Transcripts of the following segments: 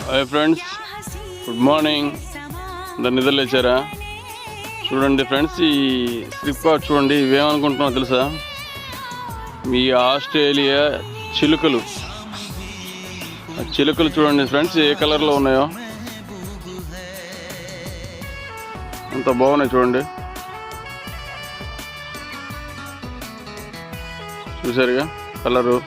Hi friends, good morning. అందరు నిద్రలేచారా? చూడండి friends, ఈ స్లిప్ చూడండి. ఇవేమనుకుంటున్నావు తెలుసా? మీ ఆస్ట్రేలియా చిలుకలు. చిలుకలు చూడండి ఫ్రెండ్స్, ఏ కలర్లో ఉన్నాయో అంత బాగున్నాయి. చూడండి, చూసారుగా కలరు.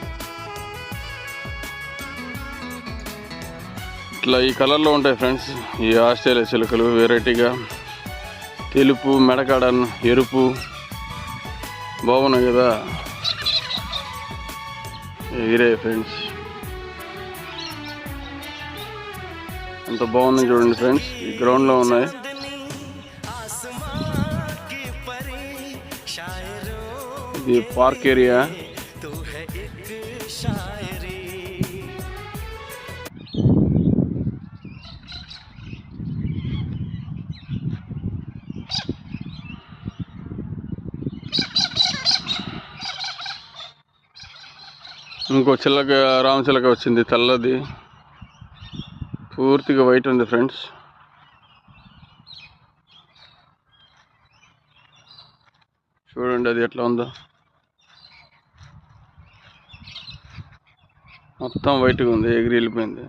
ఇట్లా ఈ కలర్లో ఉంటాయి ఫ్రెండ్స్ ఈ ఆస్ట్రేలియా చిలుకలు. వెరైటీగా తెలుపు, మెడకాడ ఎరుపు, బాగున్నాయి కదా. ఇరే ఫ్రెండ్స్, ఎంత బాగుంది చూడండి ఫ్రెండ్స్. ఈ గ్రౌండ్లో ఉన్నాయి. ఇది పార్క్ ఏరియా. ఇంకో చిల్లక, రామచిలక వచ్చింది, తెల్లది, పూర్తిగా వైట్ ఉంది ఫ్రెండ్స్. చూడండి అది ఎట్లా ఉందో, మొత్తం వైట్గా ఉంది, ఎగిరి వెళ్ళిపోయింది.